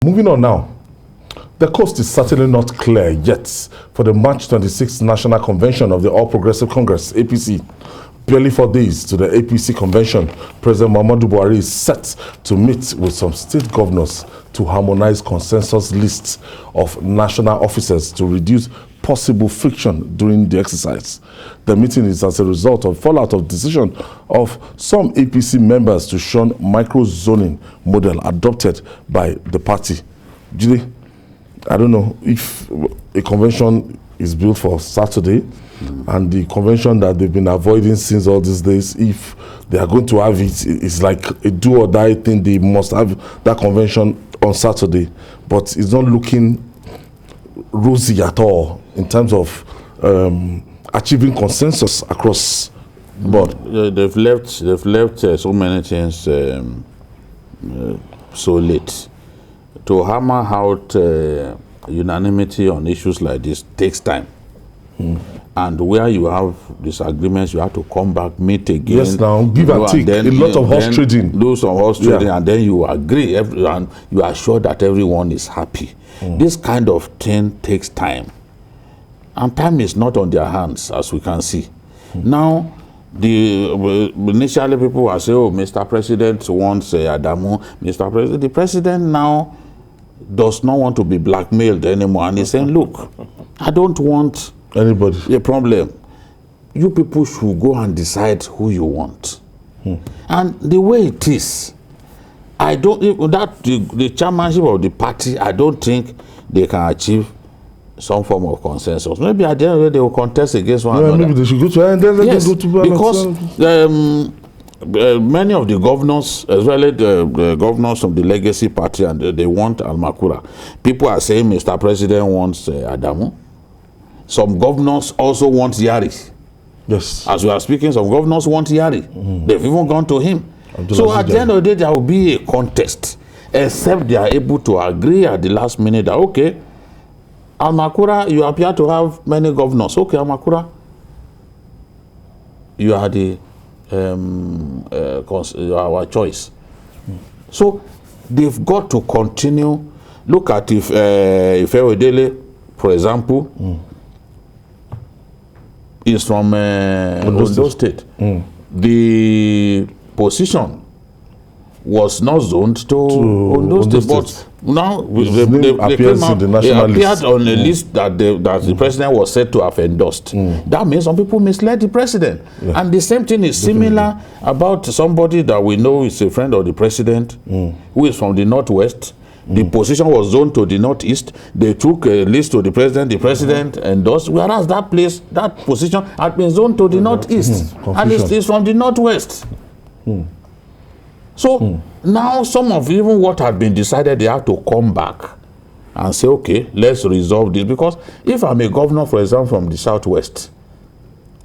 moving on now. The coast is certainly not clear yet for the March 26th National Convention of the All Progressive Congress, APC. Barely 4 days to the APC convention, President Buhari is set to meet with some state governors to harmonize consensus lists of national officers to reduce possible friction during the exercise. The meeting is as a result of fallout of decision of some APC members to shun micro-zoning model adopted by the party. Jide, I don't know if a convention is built for Saturday and the convention that they've been avoiding since all these days, if they are going to have it, it's like a do or die thing. They must have that convention on Saturday, but it's not looking rosy at all in terms of achieving consensus across the board. They've left so many things so late. To hammer out unanimity on issues like this takes time. And where you have disagreements, you have to come back, meet again. Yes, now, give and take. A lot of horse trading. Do some horse trading, and then you agree, and you are sure that everyone is happy. This kind of thing takes time. And time is not on their hands, as we can see. Now, initially people are saying, oh, Mr. President wants Adamu. Mr. President, the president now does not want to be blackmailed anymore. And he's saying, look, I don't want anybody a problem. You people should go and decide who you want. And the way it is, I don't, the chairmanship of the party, I don't think they can achieve some form of consensus. Maybe at the end of the day they will contest against one another. Maybe they should go to and then yes, go to because many of the governors, as well as the governors of the legacy party, and they want Al-Makura. People are saying Mr. President wants Adamu. Some governors also want Yari. Yes. As we are speaking, some governors want Yari. They've even gone to him. So at the end of the day, there will be a contest, except they are able to agree at the last minute that, okay, Al-Makura, you appear to have many governors. Okay, Al-Makura, you are the our choice. So they've got to continue. Look at if Ewedele, for example, is from Ondo State. The position was not zoned to Ondo State, but now they appeared on a list that the president was said to have endorsed. That means some people misled the president. And the same thing is similar about somebody that we know is a friend of the president, who is from the Northwest. The position was zoned to the Northeast. They took a list to the president endorsed, whereas that position had been zoned to the Northeast. And it's from the Northwest. So now some of even what had been decided, they have to come back and say, okay, let's resolve this. Because if I'm a governor, for example, from the Southwest,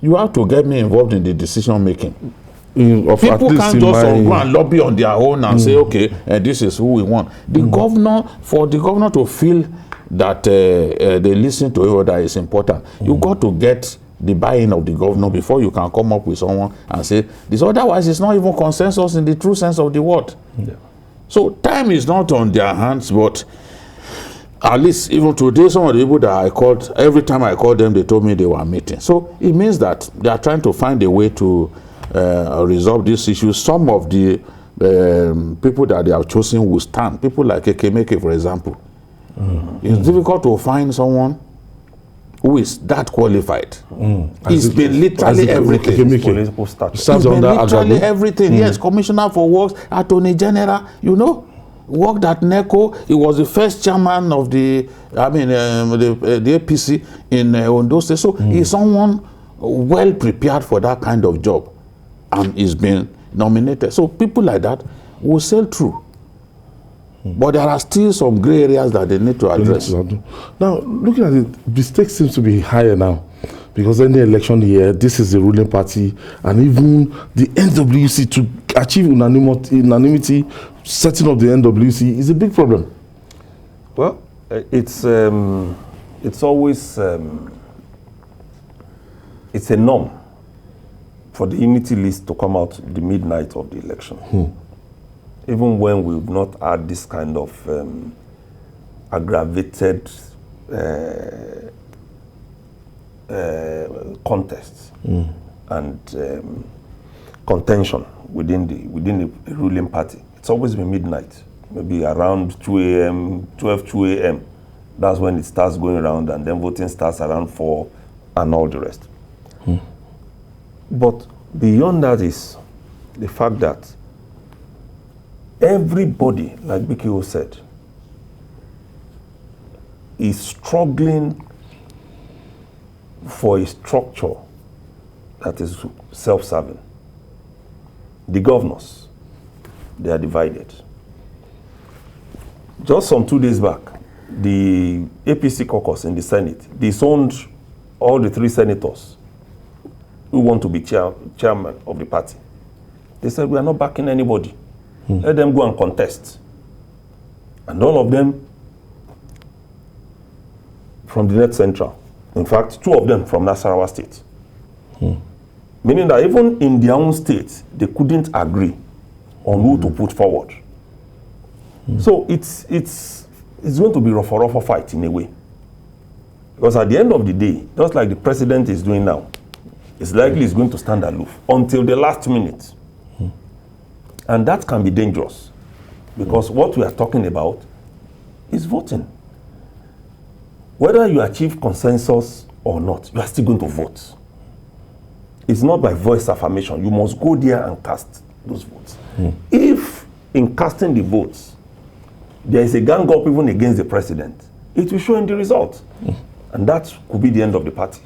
you have to get me involved in the decision making. People can't just go and lobby on their own and say, okay, this is who we want. The governor, for the governor to feel that they listen to you, that is important, you got to get the buy-in of the governor before you can come up with someone and say this. Otherwise, it's not even consensus in the true sense of the word. So time is not on their hands, but at least even today, some of the people that I called, every time I called them, they told me they were meeting. So it means that they are trying to find a way to resolve this issue. Some of the people that they have chosen will stand. People like Ekemeke, for example. It's difficult to find someone who is that qualified. He's been literally everything. He's been literally everything. Yes, Commissioner for Works, Attorney General, you know, worked at NECO. He was the first chairman of the APC in Ondo State. So he's someone well prepared for that kind of job, and he's been nominated. So people like that will sail through. But there are still some gray areas that they need to address. Now, looking at it, the stakes seems to be higher now, because in the election year, this is the ruling party, and even the NWC to achieve unanimity, setting up the NWC is a big problem. Well, it's always it's a norm for the unity list to come out the midnight of the election. Even when we've not had this kind of aggravated contests and contention within the ruling party. It's always been midnight, maybe around 2 a.m., 2 a.m. That's when it starts going around, and then voting starts around 4 and all the rest. But beyond that is the fact that everybody, like BKO said, is struggling for a structure that is self-serving. The governors, they are divided. Just some 2 days back, the APC caucus in the Senate disowned all the 3 senators who want to be chairman of the party. They said, we are not backing anybody. Let them go and contest. And all of them from the Net Central. In fact, 2 of them from Nasarawa State. Meaning that even in their own state, they couldn't agree on who to put forward. So it's going to be a fight in a way. Because at the end of the day, just like the president is doing now, it's likely he's going to stand aloof until the last minute. And that can be dangerous. Because what we are talking about is voting. Whether you achieve consensus or not, you are still going to vote. It's not by voice affirmation. You must go there and cast those votes. If in casting the votes, there is a gang up even against the president, it will show in the result. And that could be the end of the party.